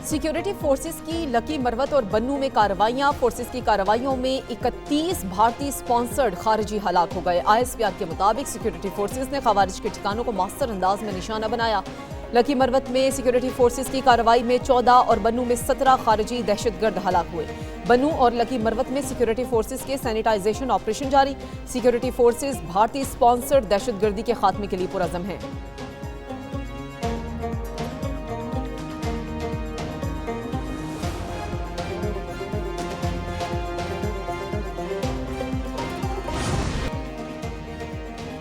Security forces की lucky Marwat और बन्नू में कार्रवाइयां। फोर्सेस की कार्रवाइयों में 31 भारतीय स्पॉन्सर्ड खारिजी हलाक हो गए। ISPR के मुताबिक सिक्योरिटी फोर्सेस ने खवारिज के ठिकानों को मौसर अंदाज में निशाना बनाया। लकी मरवत में सिक्योरिटी फोर्सेस की कार्रवाई में 14 और बन्नू में 17 खारिजी दहशतगर्द हलाक हुए। बन्नू और लकी मरवत में सिक्योरिटी फोर्सेस के सैनिटाइजेशन ऑपरेशन जारी। सिक्योरिटी फोर्सेस भारतीय स्पॉन्सर्ड दहशतगर्दी के खात्मे के लिए पुरअज़म हैं।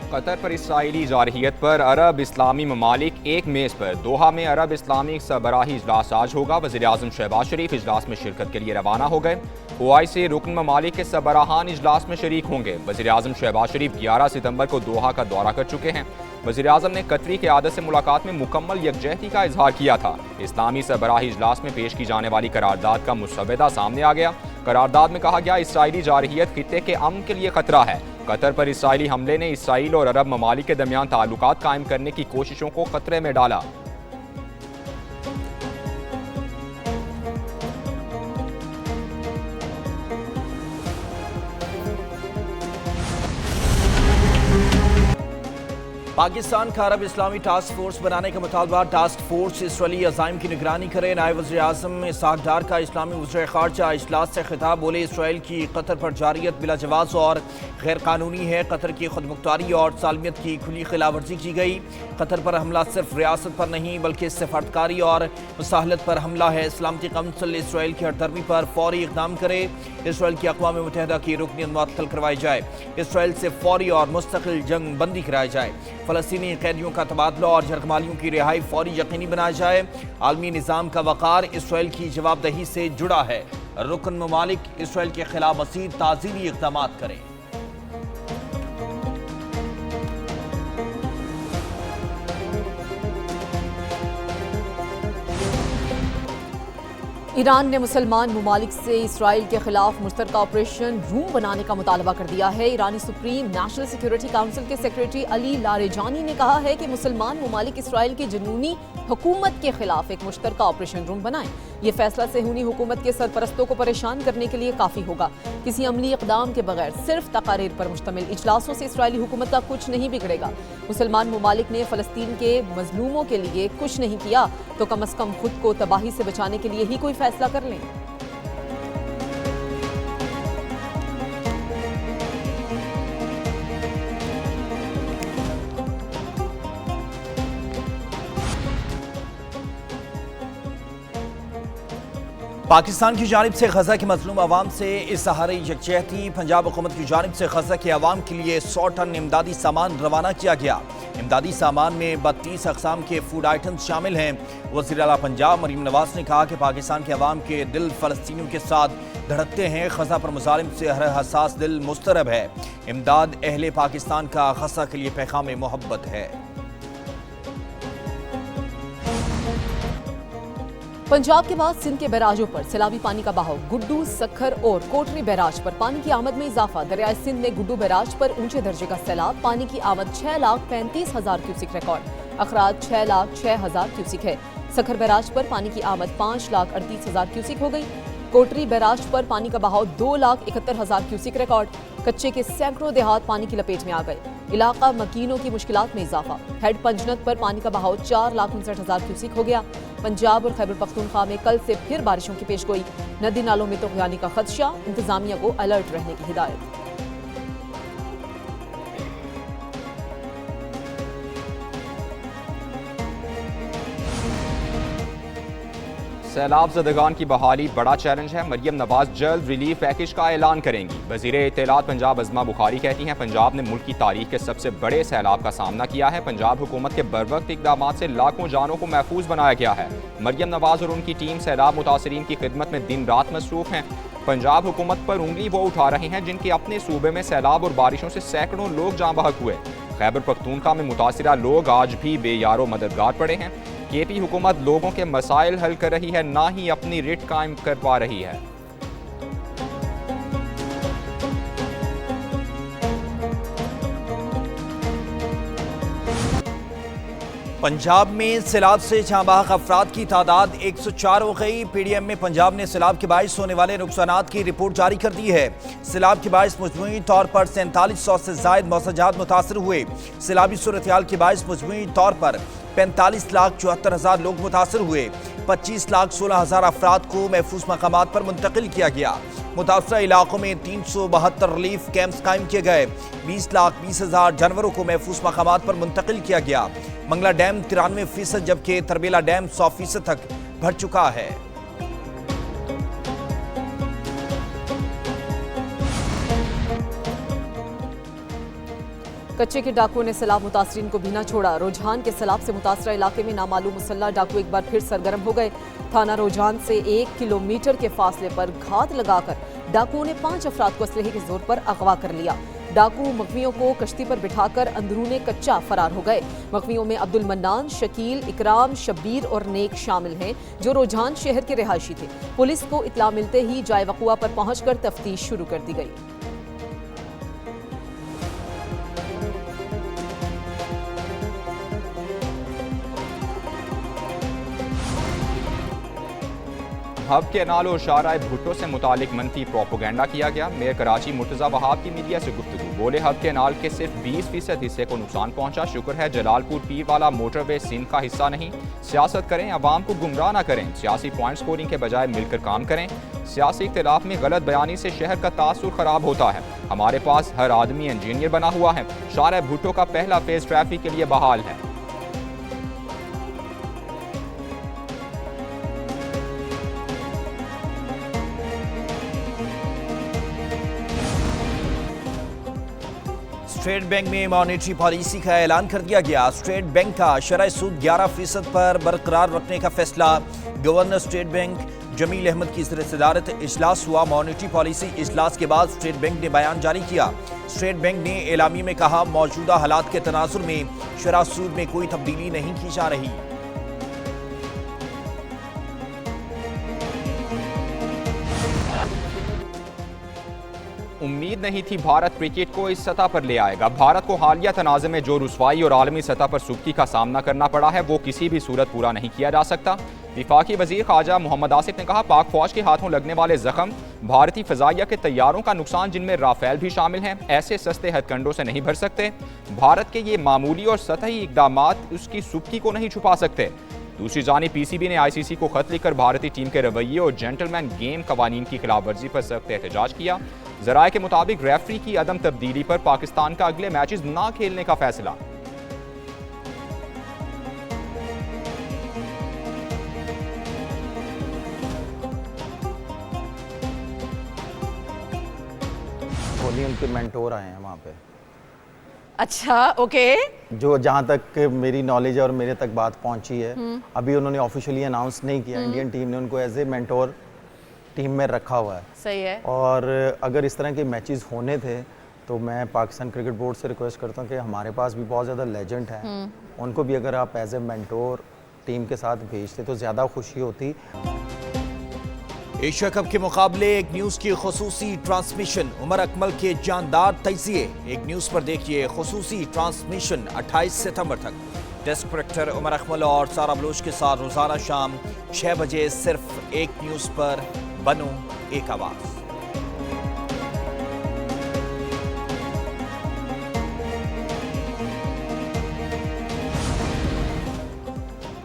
कतर पर इसराइली जारहियत पर अरब इस्लामी ममालिक एक मेज़ पर दोहा में अरब इस्लामी सरबराही इजलास आज होगा। वज़ीर-ए-आज़म शहबाज शरीफ इजलास में शिरकत के लिए रवाना हो गए। OIC से रुकन ममालिक के सरबराहान इजलास में शरीक होंगे। वज़ीर-ए-आज़म शहबाज शरीफ 11 सितंबर को दोहा का दौरा कर चुके हैं। वज़ीर-ए-आज़म ने कतरी क़यादत से मुलाकात में मुकम्मल यकजहती का इजहार किया था। इस्लामी सरबराही इजलास में पेश की जाने वाली करारदाद का मुसव्वदा सामने आ गया। करारदाद में कहा गया इसराइली जारहियत खित्ते के अमन के लिए खतरा है। कतर पर इसराइली हमले ने इसराइल और अरब ममालिक के दरमियान ताल्लुकात कायम करने की कोशिशों को खतरे में डाला। पाकिस्तान का अरब इस्लामी टास्क फोर्स बनाने का मुतालबा। टास्क फोर्स इसराइली अज़ाइम की निगरानी करे। नायब वज़ीर आज़म इसहाक़ डार का इस्लामी वज़ीर ख़ारजा इजलास से खिताब। बोले इसराइल की कतर पर जारियत बिला जवाज़ और गैर कानूनी है। कतर की खुदमुख्तारी और सालमियत की खुली खिलाफवर्जी की गई। कतर पर हमला सिर्फ रियासत पर नहीं बल्कि सिफारतकारी और मुसाहलत पर हमला है। सलामती कौंसिल इसराइल की हरदर्मी पर फौरी इक़दाम करे। इसराइल की अक़वाम मुत्तहिदा की रुकनीत मुअत्तल करवाई जाए। इसराइल से फौरी और मुस्तकिल जंग बंदी कराई जाए। फ़लस्तीनी कैदियों का तबादला और जरगमालियों की रिहाई फौरी यकीनी बनाया जाए। आलमी निज़ाम का वक़ार इसराइल की जवाबदही से जुड़ा है। रुकन ममालिक इसराइल के खिलाफ मज़ीद ताज़ीमी इक़दाम करें। ईरान ने मुसलमान ममालिक से इसराइल के खिलाफ मुश्तरका ऑपरेशन रूम बनाने का मुतालबा कर दिया है। ईरानी सुप्रीम नेशनल सिक्योरिटी काउंसिल के सेक्रेटरी अली लारेजानी ने कहा है कि मुसलमान ममालिक इसराइल की जुनूनी हुकूमत के खिलाफ एक मुश्तरका ऑपरेशन रूम बनाएं। ये फैसला सेहूनी हुकूमत के सरपरस्तों को परेशान करने के लिए काफ़ी होगा। किसी अमली इक़दाम के बगैर सिर्फ तकारीर पर मुश्तमिल इजलासों से इसराइली हुकूमत का कुछ नहीं बिगड़ेगा। मुसलमान ममालिक ने फ़लस्तीन के मजलूमों के लिए कुछ नहीं किया तो कम अज़ कम खुद को तबाही से बचाने के लिए ही कोई फैसला कर लें। पाकिस्तान की जानिब से गजा के मजलूम अवाम से इज़हार यकजहती। पंजाब हुकूमत की जानिब से गजा के अवाम के लिए 100 टन इमदादी सामान रवाना किया गया। इमदादी सामान में 32 अक़साम के फूड आइटम्स शामिल हैं। वज़ीर आला पंजाब मरीम नवाज ने कहा कि पाकिस्तान के अवाम के दिल फ़लस्तीनियों के साथ धड़कते हैं। गजा पर मुजालिम से हर हसास दिल मुस्तरब है। इमदाद अहले पाकिस्तान का गजा के लिए पैगाम मोहब्बत है। पंजाब के बाद सिंध के बैराजों पर सैलाबी पानी का बहाव। गुड्डू, सखर और कोटरी बैराज पर पानी की आमद में इजाफा। दरियाए सिंध में गुड्डू बैराज पर ऊंचे दर्जे का सैलाब। पानी की आमद 6,35,000 क्यूसिक रिकॉर्ड। अखराज 6,06,000 क्यूसिक है। सखर बैराज पर पानी की आमद 5,38,000 क्यूसिक हो गई। कोटरी बैराज पर पानी का बहाव 2,71,000 क्यूसिक रिकॉर्ड। कच्चे के सैकड़ों देहात पानी की लपेट में आ गए। इलाका मकीनों की मुश्किलात में इजाफा। हेड पंजनत पर पानी का बहाव 4,59,000 क्यूसिक हो गया। पंजाब और खैबर पख्तूनख्वा में कल से फिर बारिशों की पेशगोई। नदी नालों में तुग़यानी का खदशा। इंतजामिया को अलर्ट रहने की हिदायत। सैलाब ज़दगान की बहाली बड़ा चैलेंज है। मरियम नवाज जल्द रिलीफ पैकेज का ऐलान करेंगी। वज़ीर इत्तलात पंजाब अज़मा बुखारी कहती हैं पंजाब ने मुल्क की तारीख के सबसे बड़े सैलाब का सामना किया है। पंजाब हुकूमत के बरवक्त इक़दाम से लाखों जानों को महफूज बनाया गया है। मरियम नवाज और उनकी टीम सैलाब मुतासरीन की खिदमत में दिन रात मसरूफ़ हैं। पंजाब हुकूमत पर उंगली वो उठा रहे हैं जिनके अपने सूबे में सैलाब और बारिशों से सैकड़ों लोग जाँ बहक हुए। खैबर पख्तूनख्वा में मुतासिरा लोग आज भी बेयारो मददगार पड़े हैं। केपी हुकूमत लोगों के मसाइल हल कर रही है, ना ही अपनी रिट कायम कर पा रही है। पंजाब में सैलाब से जहाँ-बहक अफराद की तादाद 104 हो गई। पीडीएम में पंजाब ने सैलाब के बाइस होने वाले नुकसानात की रिपोर्ट जारी कर दी है। सैलाब के बाइस मजमूई तौर पर 4700 से जायद मौसजात मुतासर हुए। सैलाबी सूरत-ए-हाल के बाइस मजमूई तौर पर 45,74,000 लोग मुतासर हुए। 25,16,000 अफराद को महफूज मकामात पर मुंतकिल किया गया। मुतासरा इलाकों में 372 रिलीफ कैंप्स कायम किए गए। 20,20,000 जानवरों को महफूज मकामात पर मुंतकिल किया गया। मंगला डैम 93% जबकि तरबेला डैम 100% तक भर चुका है। कच्चे के डाकुओं ने सैलाब मुतासरीन को भी न छोड़ा। रुझान के सैलाब से मुतासरा इलाके में नामालूम मुसल्लह डाकू एक बार फिर सरगर्म हो गए। थाना रुझान से 1 किलोमीटर के फासले पर घात लगाकर डाकुओं ने 5 अफराद को असलहे के जोर पर अगवा कर लिया। डाकू मखवियों को कश्ती पर बिठाकर अंदरूने कच्चा फरार हो गए। मखवियों में अब्दुल मन्नान, शकील, इकराम, शब्बीर और नेक शामिल हैं, जो रुझान शहर के रिहायशी थे। पुलिस को इत्तला मिलते ही जाए वक़ुआ पर पहुंचकर तफ्तीश शुरू कर दी गई। हब के नाल और शाहराए भुट्टो से मुतालिक मनफी प्रोपोगेंडा किया गया। मेयर कराची मुर्तज़ा वहाब की मीडिया से गुफ्तगू। बोले हब के नाल के सिर्फ 20% हिस्से को नुकसान पहुंचा। शुक्र है जलालपुर पीर वाला मोटरवे सिंध का हिस्सा नहीं। सियासत करें, अवाम को गुमराह ना करें। सियासी पॉइंट स्कोरिंग के बजाय मिलकर काम करें। सियासी इख्तिलाफ में गलत बयानी से शहर का तासुर खराब होता है। हमारे पास हर आदमी इंजीनियर बना हुआ है। शाहराए भुट्टो का पहला फेज ट्रैफिक के लिए बहाल है। स्टेट बैंक में मॉनेटरी पॉलिसी का ऐलान कर दिया गया। स्टेट बैंक का शरह सूद 11% पर बरकरार रखने का फैसला। Governor State Bank Jameel Ahmed की सदारत इजलास हुआ। मॉनेटरी पॉलिसी इजलास के बाद स्टेट बैंक ने बयान जारी किया। स्टेट बैंक ने एलामी में कहा, मौजूदा हालात के तनाजुर में शरह सूद में कोई तब्दीली नहीं की जा रही। उम्मीद नहीं थी भारत क्रिकेट को इस सतह पर ले आएगा। भारत को हालिया तनाज़े में जो रुसवाई और आलमी सतह पर सुबकी का सामना करना पड़ा है, वो किसी भी सूरत पूरा नहीं किया जा सकता। विफाकी वजीर ख्वाजा मोहम्मद आसिफ ने कहा, पाक फौज के हाथों लगने वाले जख्म भारतीय फजाइया के तैयारों का नुकसान, जिनमें राफेल भी शामिल हैं, ऐसे सस्ते हथकंडों से नहीं भर सकते। भारत के ये मामूली और सतही इकदामात उसकी सुबकी को नहीं छुपा सकते। दूसरी जानिब पीसीबी ने आईसीसी को खत लिखकर भारतीय टीम के रवैये और जेंटलमैन गेम कवानीन की खिलाफ वर्जी पर सख्त एहतजाज किया। जराये के मुताबिक रेफरी की अदम तब्दीली पर पाकिस्तान का अगले मैचेस ना खेलने का फैसला। कोहली उनके मेंटोर आए हैं वहाँ पे। अच्छा, ओके। जो जहाँ तक मेरी नॉलेज है और मेरे तक बात पहुँची है, अभी उन्होंने ऑफिशियली अनाउंस नहीं किया। इंडियन टीम ने उनको एज ए मेंटोर टीम में रखा हुआ है। सही है। और अगर इस तरह के मैचेस होने थे तो मैं पाकिस्तान क्रिकेट बोर्ड से रिक्वेस्ट करता हूँ कि हमारे पास भी बहुत ज़्यादा लेजेंड हैं, उनको भी अगर आप एज ए मेंटोर टीम के साथ भेजते तो ज़्यादा खुशी होती। एशिया कप के मुकाबले एक न्यूज़ की खुसूसी ट्रांसमिशन। उमर अकमल के जानदार तजिए एक न्यूज़ पर देखिए। खुसूसी ट्रांसमिशन 28 सितंबर तक। डेस्क डायरेक्टर उमर अकमल और सारा बलोच के साथ रोजाना शाम 6 बजे सिर्फ एक न्यूज़ पर। बनो एक आवाज़।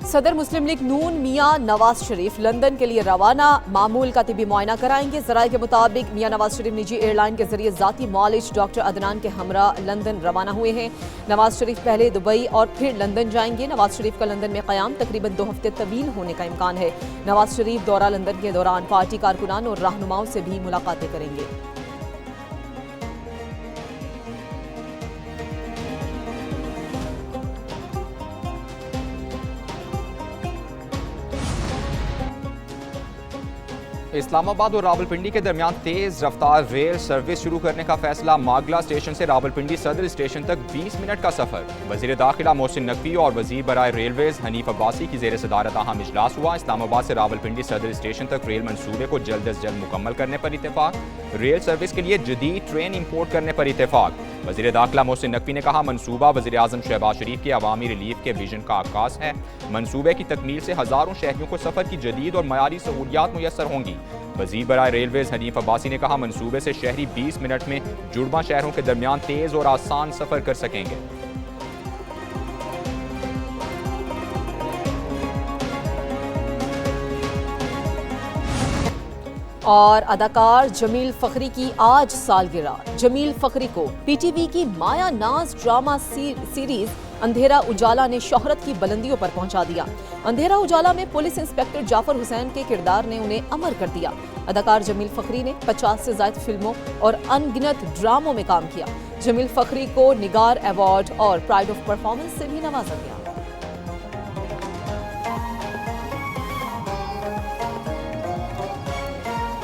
सदर मुस्लिम लीग नून मियां नवाज शरीफ लंदन के लिए रवाना। मामूल का तिबी मुआयना कराएंगे। जराये के मुताबिक मियां नवाज शरीफ निजी एयरलाइन के जरिए जाती मॉलिज डॉक्टर अदनान के हमरा लंदन रवाना हुए हैं। नवाज शरीफ पहले दुबई और फिर लंदन जाएंगे। नवाज शरीफ का लंदन में क़याम तकरीबन 2 हफ्ते तवील होने का इम्कान है। नवाज शरीफ दौरा लंदन के दौरान पार्टी कारकुनान और रहनुमाओं से भी मुलाकातें करेंगे। इस्लामाबाद और रावलपिंडी के दरमियान तेज रफ्तार रेल सर्विस शुरू करने का फैसला। मागला स्टेशन से रावलपिंडी सदर स्टेशन तक 20 मिनट का सफर। वजीर दाखिला मोहसिन नकवी और वजीर बराए रेलवेज हनीफ अब्बासी की जेर सदारत अहम इजलास हुआ। इस्लामाबाद से रावलपिंडी सदर स्टेशन तक रेल मंसूबे को जल्द अज जल्द मुकम्मल करने पर इत्तेफाक। रेल सर्विस के लिए जदीद ट्रेन इंपोर्ट करने पर इत्तेफाक। वज़ीर दाखिला मोहसिन नकवी ने कहा, मनसूबा वज़ीर आज़म शहबाज शरीफ के अवामी रिलीफ के विजन का आगाज़ है। मनसूबे की तकमील से हज़ारों शहरियों को सफ़र की जदीद और मयारी सहूलियात मुयसर होंगी। वज़ीर बराए रेलवेज़ हनीफ अब्बासी ने कहा, मनसूबे से शहरी 20 मिनट में जुड़वा शहरों के दरमियान तेज़ और आसान सफ़र कर सकेंगे। और अदाकार जमील फखरी की आज सालगिरह। जमील फखरी को पीटीवी की माया नाज ड्रामा सीरीज अंधेरा उजाला ने शोहरत की बुलंदियों पर पहुंचा दिया। अंधेरा उजाला में पुलिस इंस्पेक्टर जाफर हुसैन के किरदार ने उन्हें अमर कर दिया। अदाकार जमील फखरी ने 50 से ज्यादा फिल्मों और अनगिनत ड्रामों में काम किया। जमील फखरी को निगार अवार्ड और प्राइड ऑफ परफॉर्मेंस से भी नवाजा गया।